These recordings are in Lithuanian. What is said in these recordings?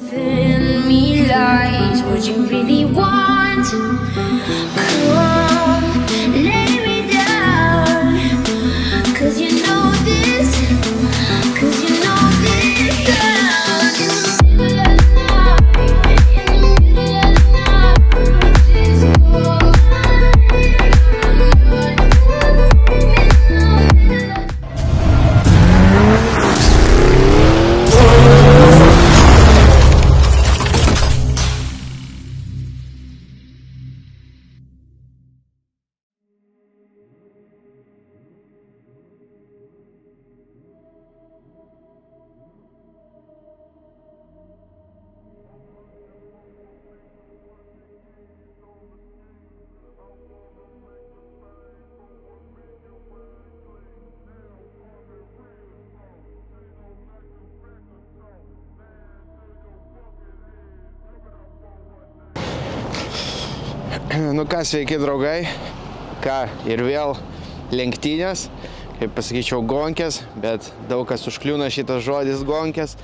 Telling me lies, what you really want. Come, lay me down. 'Cause you know this. 'Cause you know this. Nu ką, sveiki draugai, ką ir vėl lenktynės, kaip pasakyčiau gonkės, bet daug kas užkliūna šitas žodis gonkės,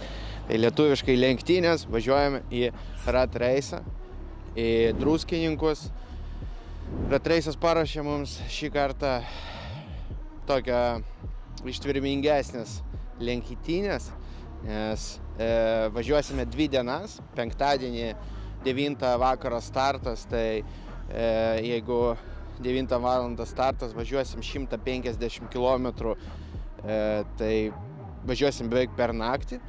tai lietuviškai lenktynės, važiuojame į rat race'ą, į Druskininkus. Rat race'as paruošė mums šį kartą tokią ištvermingesnės lenktynės, nes važiuosime 2 dienas, penktadienį 9 vakaro startas, tai jeigu 9 valandą startas, važiuosim 150 km, tai važiuosim beveik per naktį.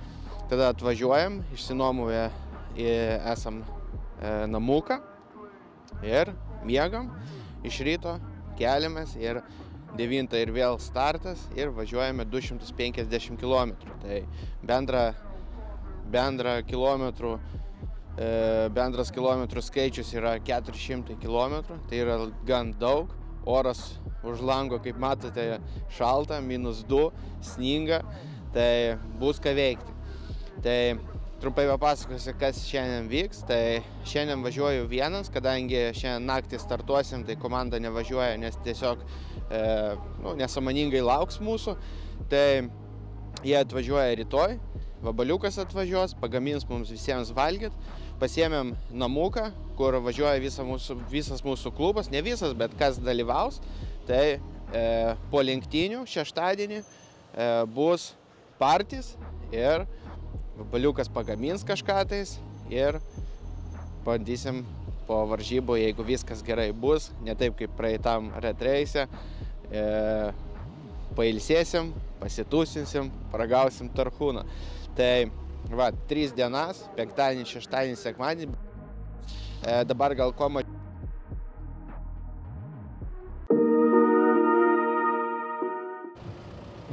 Tada atvažiuojam, išsinuomuoja esam namuką ir miegam. Iš ryto keliamės ir 9 ir vėl startas ir važiuojame 250 km. Tai bendras kilometrų skaičius yra 400 km, tai yra gan daug. Oras už lango, kaip matote, šalta, -2, sninga, tai bus ką veikti. Tai trumpai papasakosiu, kas šiandien vyks. Tai šiandien važiuoju vienas, kadangi šiandien naktį startuosim, tai komanda nevažiuoja, nes tiesiog nesąmoningai lauks mūsų. Tai jie atvažiuoja rytoj, Vabaliukas atvažiuos, pagamins mums visiems valgyt. Pasiėmėm namuką, kur važiuoja visas mūsų klubas, ne visas, bet kas dalyvaus. Tai po lenktynių šeštadienį bus partys ir Vabaliukas pagamins kažką tais ir bandysim po varžybų, jeigu viskas gerai bus, ne taip kaip praeitam rat race'e, pailsėsim, pasitūsinsim, paragausim tarhūną. Tai va, 3 dienas, penktadienį, šeštadienį, sekmadienį. Dabar gal ko mačiau.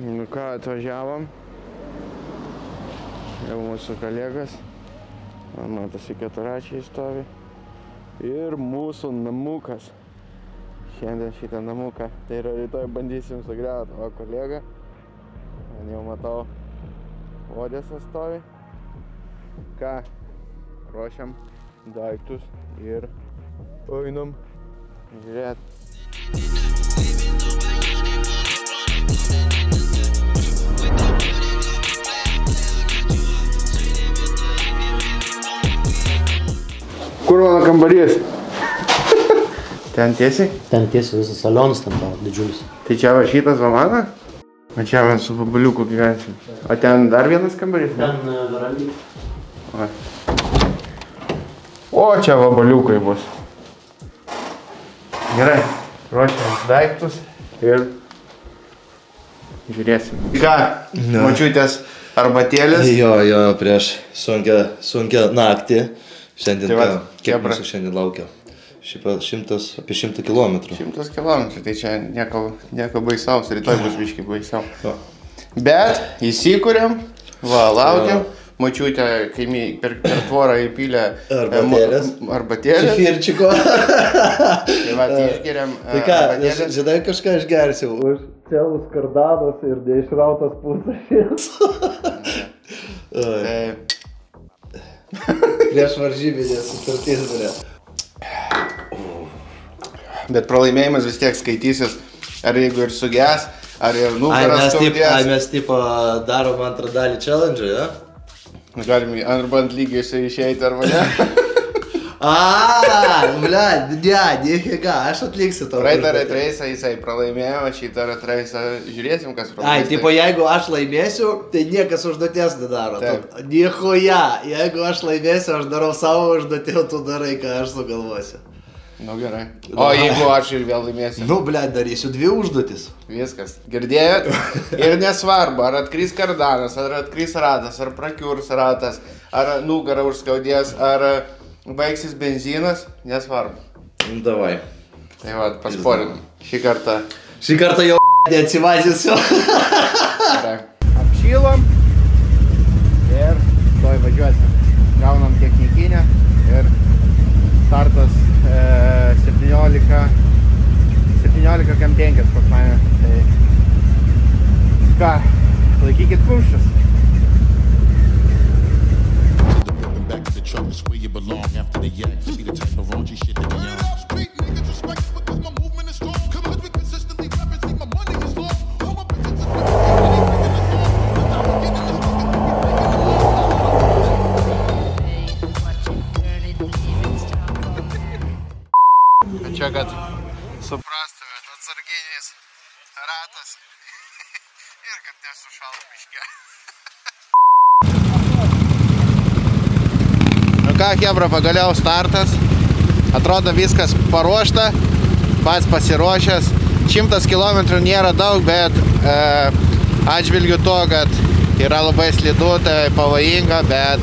Nu ką, atvažiavom. Jau mūsų kolegas. Matosi, keturračiai stovi. Ir mūsų namukas. Šiandien šitą namuką. Tai yra rytoj bandysim sugriauti. O kolega, jau matau, Odesa stovi. Ką, ruošiam daiktus ir einam žiūrėt. Kur mano kambarys? Ten tiesiai? Ten tiesiai visas salionas ten tavo didžiulis. Tai čia va šitas va mano? O čia mes su Vabaliuku gyvensim. O ten dar vienas kambarys? Ten verandį. O čia Vabaliukai bus. Gerai, ruošiam daiktus ir žiūrėsim. Ką, močiutės arbatėlis? Jo, prieš sunkią naktį. Šiandien tai kiek mūsų šiandien laukia? Apie 100 kilometrų. 100 kilometrų, tai čia nieko baisaus, rytoj bus biškai baisiau. Bet įsikūrėm, va, laukiam. Močiutė, kai per tvorą įpylė arbatėlės. Čefirčiko. Tai va, tai išgeriam arbatėlės. Tai ką, žinai, kažką išgersiu. Už celus kardanos ir neišrautas pusašės. Prieš varžybinės sutartys darė. Bet pralaimėjimas vis tiek skaitysis, ar jeigu ir suges, ar ir nugaras skaudės. Mes tipo darom antrą dalį challenge, ja? Galim arba ant lygiai išeiti arba ne. Bля, nefiga, aš atliksiu to. Praeitą retreisą jisai pralaimėjo, šitą retreisą žiūrėsim, kas pralaimės. Tipo, jeigu aš laimėsiu, tai niekas užduoties nedaro. Nichuja, jeigu aš laimėsiu, aš darau savo užduotį, tu darai, ką aš sugalvosiu. Nu gerai. O jeigu aš ir vėl laimėsiu? Nu, ble, darysiu 2 užduotis. Viskas. Girdėjot? Ir nesvarbu, ar atkrys kardanas, ar atkrys ratas, ar prakiurs ratas, ar nugarą užskaudės, ar baigsis benzinas, nesvarbu. Davai. Tai va, pasporinam. Šį kartą jau neatsivažysiu. Apšylom ir toj važiuosim. Gaunam technikinę ir startas 17 kam 5 pas mane. Tai ką, laikykit kumščius. Back to the truck is where you belong after the yak. Be the type of raunchy shit that we on. Street niggas respect because my movement is strong. Cause we consistently rapping, see my money is long. All my bitches is Čia, kad suprastumėt, atsarginis ratas ir kad nesušaltų miške. Nu ką, chebra, pagaliau startas. Atrodo viskas paruošta, pats pasiruošęs. 100 km nėra daug, bet atžvilgiu to, kad yra labai slidu, tai pavojinga, bet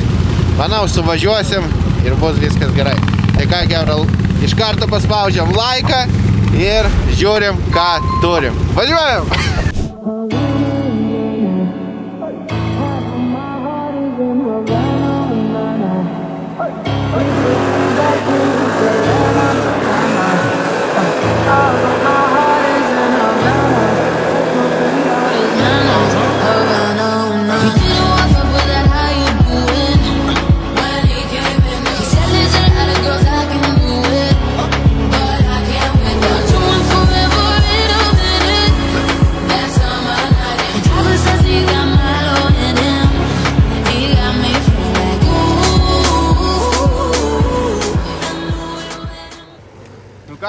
manau, suvažiuosim ir bus viskas gerai. Tai ką, chebra, iš karto paspaudžiam laiką ir žiūrim, ką turim. Važiuojam!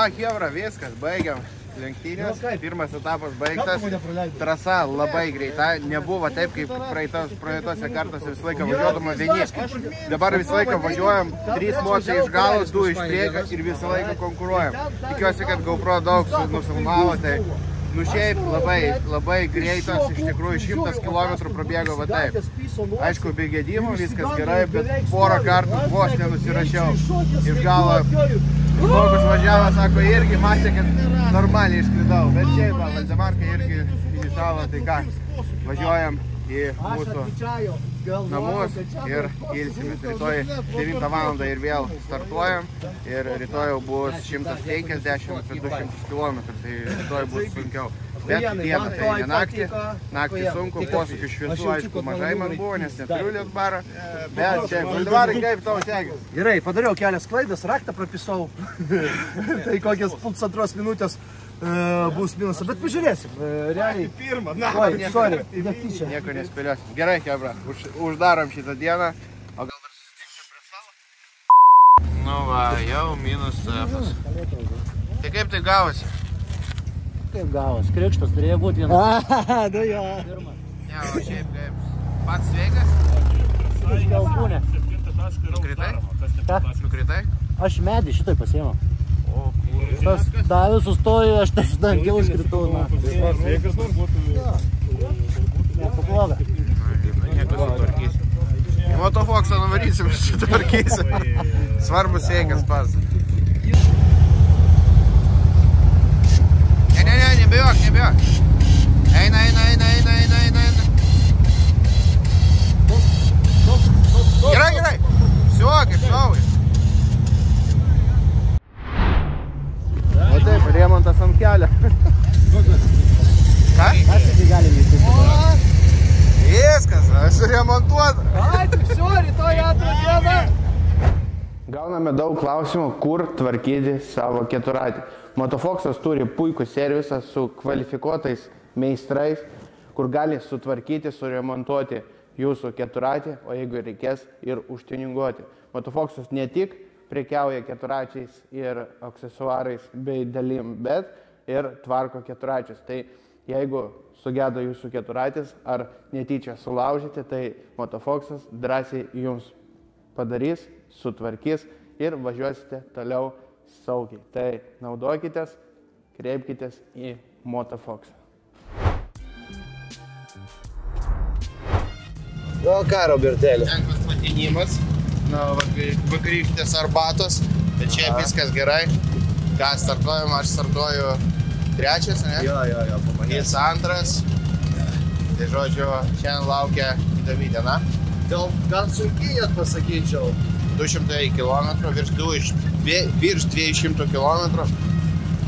Chebra, viskas, baigiam lenktynės, pirmas etapas baigtas, trasa labai greita, nebuvo taip, kaip praeitose kartose visą laiką važiuodama vieni. Dabar visą laiką važiuojam, 3 močiai iš galo, 2 iš priekio ir visą laiką konkuruojam. Tikiuosi, kad GoPro daug nufilmavo, tai nu šiaip labai greitas, iš tikrųjų 100 km prabėgo va taip. Aišku, be gedimų, viskas gerai, bet porą kartų vos nenusirašiau iš galo. Žmogus važiavo, sako, irgi matė, kad normaliai išskridau, bet šiaip, Valdemarka irgi finišavo, tai ką, važiuojam į mūsų namus ir ilsimės. Rytoj 9 val. Ir vėl startuojam ir rytoj jau bus 150 ir 200 km, tai rytoj bus sunkiau. Bet dieną tai ne naktį, naktį sunku, posūkių šviesų, aišku, mažai man buvo, nes neturiu lietbarą, bet čia, Valdevarai, kaip tavo sekės? Gerai, padariau kelias klaidas, raktą prapisau, tai kokias 1,5 minutės bus minusą, bet pažiūrėsim, realiai. Pirmą, Oi, sorry, netyčia. Nieko nespėliosim. Gerai, chebra, uždarom šitą dieną, o gal dar susitiksim prie stalo? Nu va, jau minus F-as. Tai kaip tai gavosi? Kaip gavos, krikštas turėjo būti vienas. Nu jo. Ne, o šiaip kaip, pats sveikas? Kalbūnė. Nukritai? Ką? Nukritai? Aš medį šitai pasiėmau. O, kur? Tas davė sustoju, aš tas ant kilus kritau. Sveikas nors būtų. Nepabloga. Nieko sutvarkysim. Į motofoksą nuvarysim, sutvarkysim. Svarbus sveikas pats. Ne, nebijok. Eina. Gerai. Все, kaip saugai. O taip, remontas ant kelio. Ką? Aš galim įsitikinti. Viskas, suremontuota. Ai, tai все, rytoj antrą dieną. Gauname daug klausimų, kur tvarkyti savo keturatį. Motofoksas turi puikų servisą su kvalifikuotais meistrais, kur gali sutvarkyti, suremontuoti jūsų keturatį, o jeigu reikės ir užtiuninguoti. Motofoksas ne tik prekiauja keturačiais ir aksesuarais bei dalim, bet ir tvarko keturačius. Tai jeigu sugedo jūsų keturatis ar netyčia sulaužyti, tai Motofoksas drąsiai jums padarys, sutvarkys ir važiuosite toliau saugiai. Tai naudokitės, kreipkitės į Motofoksą. Nu ką, Robertėlį? Lengvas patinimas, vakarykštės arbatos, tai čia viskas gerai. Ką startuojam, aš startuoju trečias, ne? Jo, pamanės. Jis antras. Tai žodžiu, šiandien laukia įdomi diena. Gal gan sunkiai net pasakyčiau. 200 km, virš 200 km.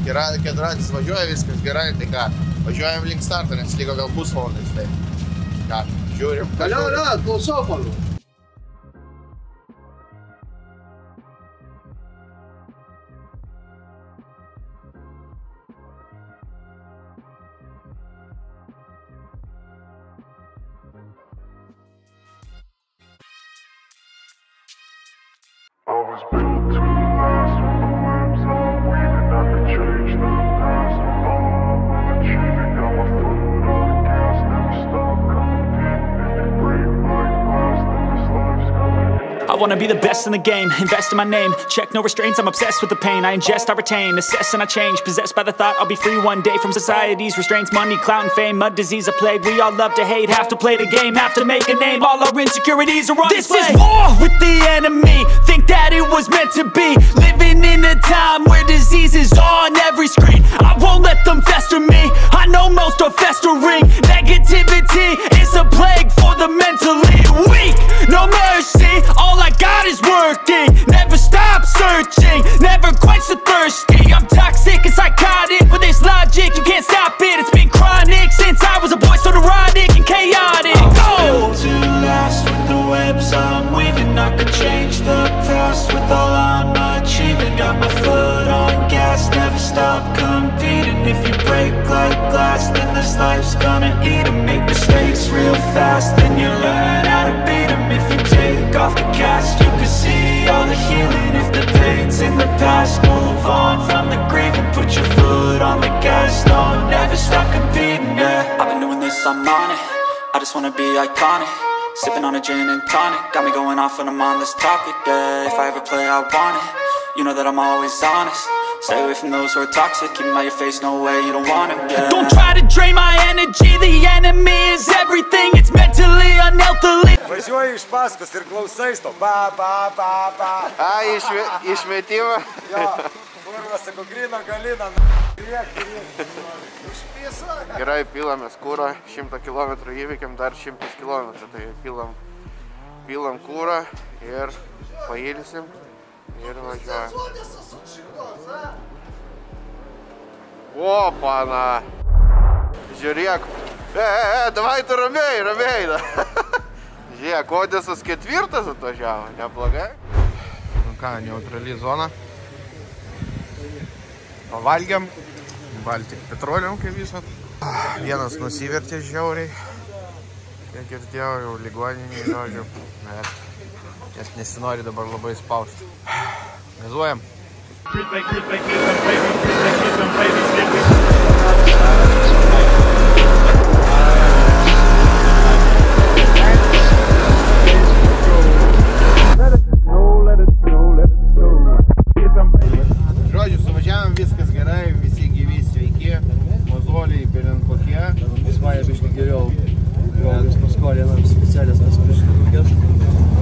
Keturatis važiuoja, viskas gerai, tai ką, važiuojam link starto, nes liko gal pusvalandis, tai ką, žiūrim. Alio, klausau, Pauliau. I was built to last with the webs I'm weaving. I could change the past with all I'm achieving. Got my foot on the gas, never stop competing. If you break like glass, then this life's gonna end. I wanna be the best in the game, invest in my name. Check no restraints, I'm obsessed with the pain. I ingest, I retain, assess and I change. Possessed by the thought I'll be free one day from society's restraints. Money, clout and fame, mud, disease, a plague. We all love to hate, have to play the game, have to make a name. All our insecurities are on display. This is war with the enemy. Think that it was meant to be. Living in a time where disease is on every screen. I won't let them fester me. I know most are festering. Negativity is a plague for the mentally weak. No mercy, all I got is working. Never stop searching, never quench the thirsty. I'm toxic and psychotic, with this logic you can't stop it. It's been chronic since I was a boy, so neurotic and chaotic. Built to last with the webs I'm weaving. I could change the past with all I'm achieving. Got my foot on gas, never stop competing. If you break like glass, then this life's gonna eat 'em. Make mistakes real fast, then you learn how to beat 'em. If you take off the cast, you can see all the healing. If the pain's in the past, move on from the grave and put your foot on the gas. No, never stop competing, yeah. I've been doing this, I'm on it. I just wanna be iconic. Sipping on a gin and tonic, got me going off when I'm on this topic, yeah. If I ever play, I want it. You know that I'm always honest. Stay away from those who are toxic. Keep them out your face, no way, you don't want them, yeah. Don't try to drain my energy. The enemy is everything. It's mentally, unhealthily. Važiuoji iš paskos ir klausais to. Išmetimą. Jo, kurva, sako, grina galina, Gerai, pilamės kūrą, 100 km įvykiam, dar 100 km. Tai pilam kūrą ir pailsim ir važiuojam. Opana! Žiūrėk. Davai tu ramiai. Žiūrėk, Odesas 4 atvažiavo, neblogai. Nu ką, neutrali zona. Pavalgiam. Baltik petrolium, kaip visat. Vienas nusivertė žiauriai. Kiek girdėjau, jau ligoninėje, žodžiu. Nes nesinori dabar labai spausti. Gazuojam. Žodžiu, suvažiavam, viskas gerai, visi gyvi, sveiki. Mozoliai, belin kokie. Jis mane biškai geriau. Jis paskolė nam specialias paspirtukės.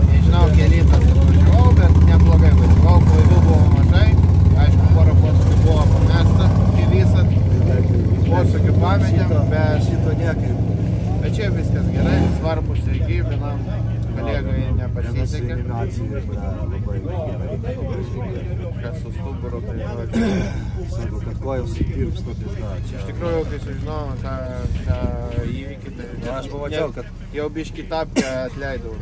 Nežinau, kelytas važiavau, bet neblogai važiavau. Klaidų buvo mažai. Aišku, porą posūkių buvo pamesta, kai visat. Posūkių pametėm, bet šito niekaip. Bet čia viskas gerai, svarbu sveiki, vienam kolegai nepasisekė. Kas su stuburu, tai žodžiu. Sako, kad kojos tirpsta pizda. Iš tikrųjų, kai sužinojau tą įvykį, tai aš pamačiau, kad jau biškį tapkę atleidau.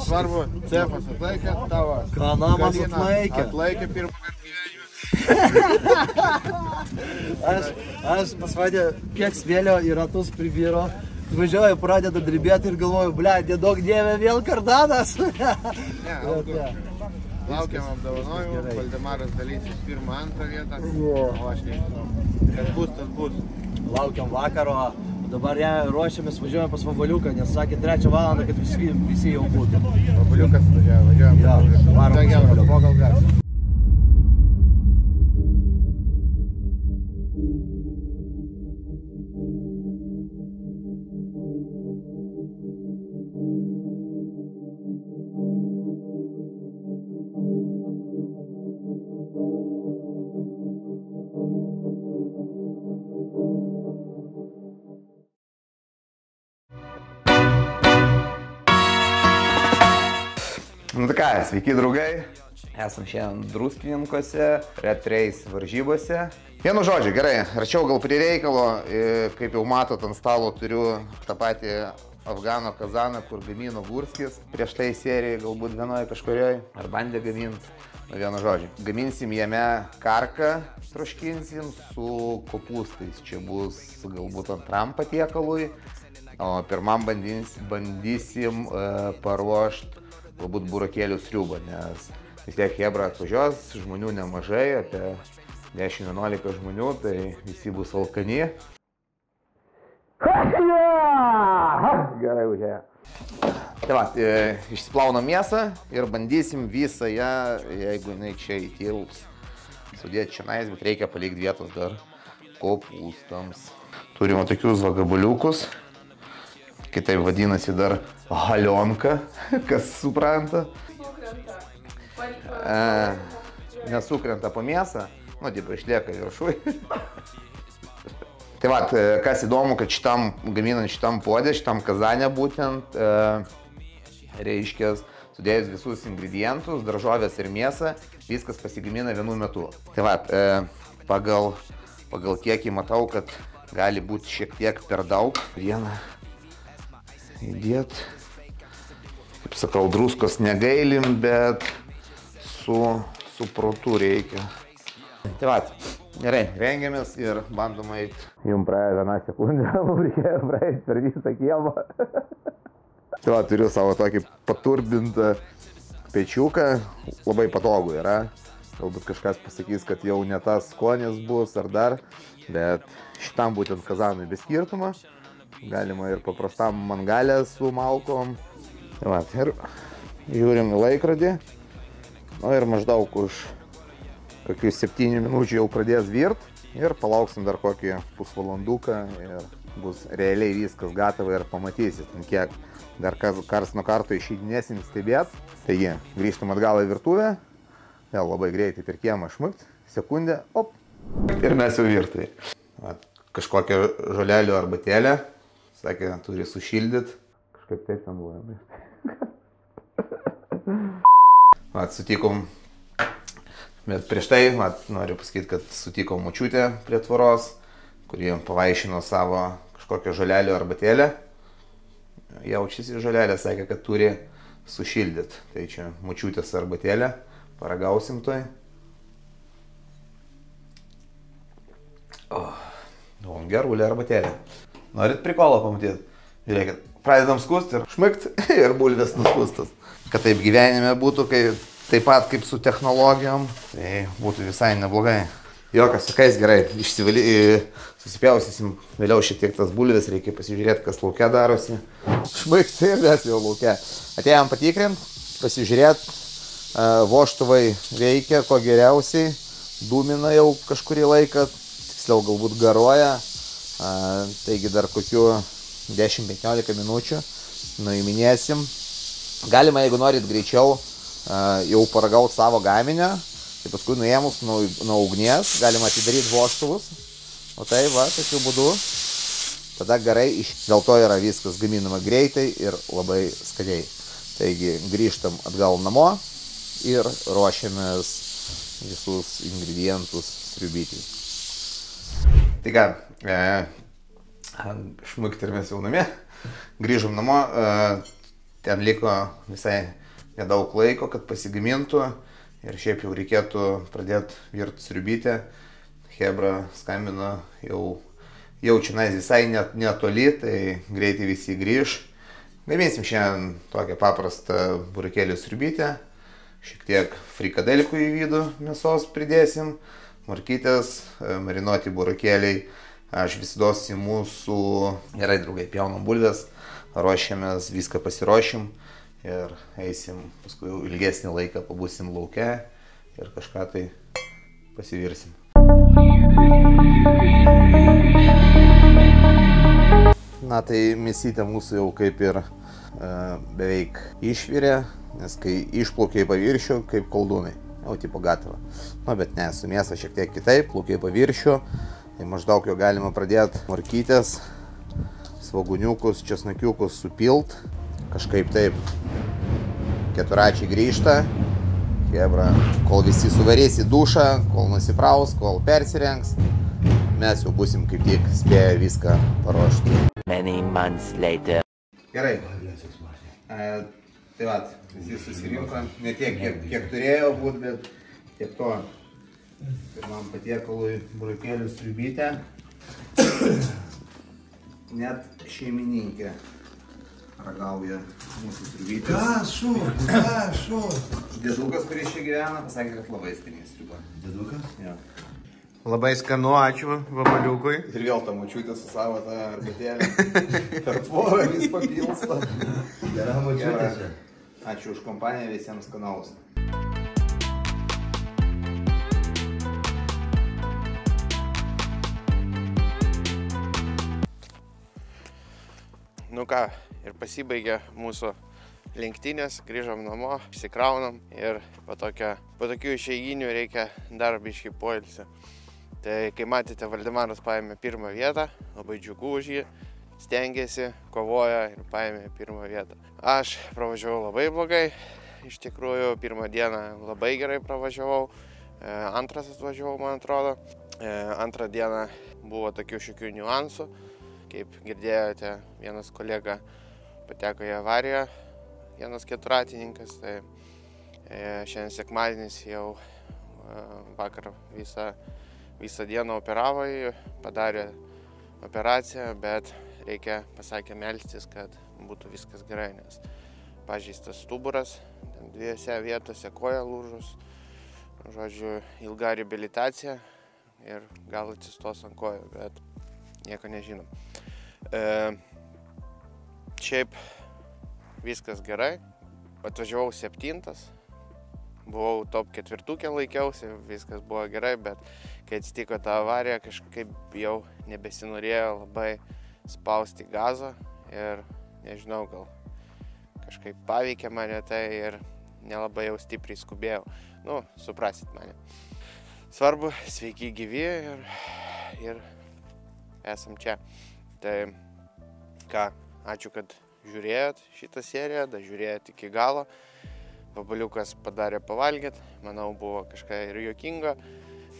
Svarbu, cefas atlaikė, tavo Kanamas atlaikė. Atlaikė pirmą kartą gyvenime. Aš pas mane kiek smėlio į ratus pribiro. Važiuoju, pradeda dribėti ir galvoju, ble, nedaug dievė vėl kardanas. Laukiam apdovanojimų, Valdemaras dalysis 1-2 vietą, o aš nežinau. Kas bus, tas bus. Laukiam vakaro, dabar ruošiamės, važiuojam pas Vabaliuką, nes sakė 3 valandą, kad visi jau būtų. Vabaliukas važiuojam. Jo, varom pas Vabaliuką. Po gal gas. Nu tai ką, sveiki draugai, esam šiandien Druskininkuose, Red Race varžybose. Vienu žodžiu, gerai, arčiau gal prie reikalo, kaip jau matot ant stalo turiu tą patį Afgano kazaną, kur gamino Gurskis. Prieš tai serijai galbūt vienoje kažkurioje, ar bandė gaminti. Nu vienu žodžiu, gaminsim jame karką, troškinsim su kopūstais. Čia bus galbūt antram patiekalui, o pirmam bandysim paruošti galbūt burokėlių sriubą, nes vis tiek Hebra atvažiuos, žmonių nemažai, apie 10-11 žmonių, tai visi bus alkani. Gerai užėjo. Tai va, išsiplaunam mėsą ir bandysim visą ją, jeigu jinai čia įtilps, sudėti čionais, bet reikia palikti vietos dar kopūstams. Turime tokius gabaliukus. Kitaip vadinasi dar halionka, kas supranta. Nesukrenta po mėsą, nu, tipo, išlieka viršui. Tai va, kas įdomu, kad gaminant šitam puodė, šitam kazanė būtent, reiškia, sudėjus visus ingredientus, daržovės ir mėsą, viskas pasigamina vienu metu. Tai va, pagal kiekį matau, kad gali būti šiek tiek per daug. Vieną įdėt. Kaip sakau, druskos negailim, bet su protu reikia. Tai va, gerai, rengiamės ir bandom eiti. Jums praėjo 1 sekundę, mums reikėjo praeiti per visą kiemą. Tai va, turiu savo tokį paturbintą pečiuką, labai patogu yra. Galbūt kažkas pasakys, kad jau ne tas skonis bus ar dar, bet šitam būtent kazanui be skirtumo. Galima ir paprastam mangalę su malkom. Tai va, ir žiūrim į laikrodį. Nu ir maždaug už kokius 7 minučių jau pradės virt. Ir palauksim dar kokį pusvalanduką ir bus realiai viskas gatava ir pamatysit, kiek dar kars nuo karto išeidinėsim stebėt. Taigi, grįžtam atgal į virtuvę. Vėl labai greitai per kiemą šmukt. Sekundę, op. Ir mes jau virtuvėj. Kažkokią žolelių arbatėlę. Sakė, turi sušildyti. Kažkaip taip ten buvo. Sutikom, bet prieš tai noriu pasakyti, kad sutikom močiutę prie tvoros, kuri pavaišino savo kažkokią žolelių arbatėlę. Jaučiasi žolelė, sakė, kad turi sušildyti. Tai čia močiutės arbatėlė. Paragausim toj. Gerulė arbatėlė. Norit prikolą pamatyti? Žiūrėkit, pradedam skust ir šmykt ir bulvės nuskustas. Kad taip gyvenime būtų, taip pat kaip su technologijom, tai būtų visai neblogai. Jokas, sakais gerai, susipjausysim vėliau šiek tiek tas bulvės, reikia pasižiūrėti, kas lauke darosi. Šmykt ir mes jau lauke. Atėjom patikrint, pasižiūrėti, vožtuvai veikia, ko geriausiai, dūmina jau kažkurį laiką, tiksliau galbūt garuoja. Taigi dar kokių 10-15 minučių nuiminėsim. Galima, jeigu norit greičiau jau paragauti savo gaminio, tai paskui nuėmus nuo ugnies galima atidaryti vožtuvus. O tai va, tokiu būdu tada garai dėl to yra viskas gaminama greitai ir labai skaniai. Taigi grįžtam atgal namo ir ruošiamės visus ingredientus sriubytį. Tai ką, šmukti ir mes jau namie, grįžom namo, ten liko visai nedaug laiko, kad pasigamintų Ir šiaip jau reikėtų pradėti virti sriubytę. Hebra skambino jau čionais visai netoli, tai greitai visi grįž. Gaminsim šiandien tokią paprastą burokėlių sriubytę. Šiek tiek frikadelkų į vidų mėsos pridėsim. Morkytės, marinuoti burokėliai. Aš visidos į mūsų gerai draugai pjaunam bulves. Ruošiamės, viską pasiruošim. Ir eisim, paskui jau ilgesnį laiką pabūsim lauke. Ir kažką tai pasivirsim. Na tai mėsytė mūsų jau kaip ir beveik išvirė, nes kai išplaukė į paviršių, kaip koldūnai, jau tipo gatava. Nu, bet ne, su mėsa šiek tiek kitaip, plaukė į paviršių, tai maždaug jau galima pradėti morkytės, svoguniukus, česnakiukus supilt, kažkaip taip keturačiai grįžta. Hebra, kol visi suvarės į dušą, kol nusipraus, kol persirengs, mes jau būsim kaip tik spėję viską paruošti. Many months later. Gerai. Tai vat, visi susirinko, ne tiek, kiek turėjo būti, bet tiek to. Pirmam patiekalui burokėlių sriubytę. Net šeimininkė ragauja mūsų sriubytės. Prašau. Dėdukas, kuris čia gyvena, pasakė, kad labai skaniai sriuba. Dėdukas? Jo. Labai skanu, ačiū vabaliukui. Ir vėl ta močiutė su savo tą arbatėlę per tvorą vis papilsta. Gera močiutė čia. Ačiū už kompaniją, visiems skanaus. Nu ką, ir pasibaigė mūsų lenktynės, grįžom namo, išsikraunam ir po tokių išeiginių reikia dar biškį poilsio. Tai kai matėte, Valdemaras paėmė pirmą vietą, labai džiugu už jį, stengėsi, kovoja ir paėmė pirmą vietą. Aš pravažiavau labai blogai, iš tikrųjų pirmą dieną labai gerai pravažiavau, antras atvažiavau, man atrodo. Antrą dieną buvo tokių šiokių niuansų. Kaip girdėjote, vienas kolega pateko į avariją, vienas keturratininkas, tai šiandien sekmadienis jau vakar visą dieną operavo jį, padarė operaciją, bet reikia, pasakė, melstis, kad būtų viskas gerai, nes pažeistas stuburas, ten dviejose vietose koja lūžus, žodžiu, ilga reabilitacija ir gal atsistos ant kojų, bet nieko nežinom. Šiaip viskas gerai, atvažiavau 7, buvau top 4 laikiausi, viskas buvo gerai, bet kai atsitiko ta avarija, kažkaip jau nebesinorėjo labai spausti gazą ir nežinau, gal kažkaip paveikė mane tai ir nelabai jau stipriai skubėjau. Nu, suprasit mane. Svarbu, sveiki gyvi ir esam čia. Tai ką, ačiū, kad žiūrėjot šitą seriją, da žiūrėjot iki galo. Vabaliukas padarė pavalgyti, manau, buvo kažką ir juokingo,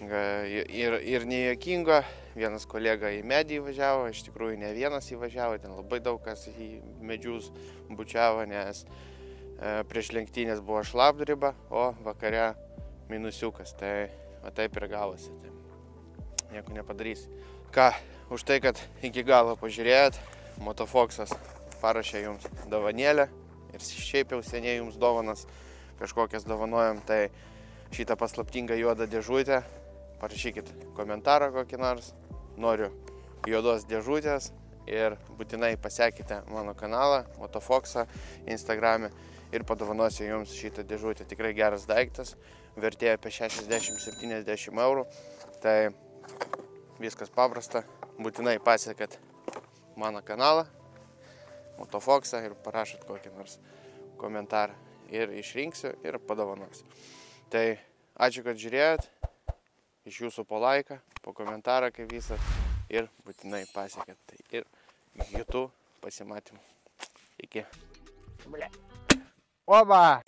ir nejuokingo. Vienas kolega į medį įvažiavo, iš tikrųjų ne vienas įvažiavo, ten labai daug kas į medžius bučiavo, nes prieš lenktynės buvo šlapdriba, o vakare minusiukas, tai taip ir gavosi, tai nieko nepadarysi. Ką, už tai, kad iki galo pažiūrėjot, Motofoksas parašė jums dovanėlę ir šiaip jau seniai jums dovanas kažkokias dovanojam, tai šitą paslaptingą juodą dėžutę parašykit komentarą kokį nors, noriu juodos dėžutės ir būtinai pasekite mano kanalą Motofoksą Instagrame ir padovanosiu jums šitą dėžutę. Tikrai geras daiktas, vertė apie 60-70 eurų, tai viskas paprasta, būtinai pasiekit mano kanalą Motofoksą ir parašot kokį nors komentarą ir išrinksiu ir padovanosiu. Tai ačiū, kad žiūrėjot, iš jūsų po laiką, po komentarą kaip visą ir būtinai pasiekėt. Tai ir kitų pasimatymų. Iki. Oba!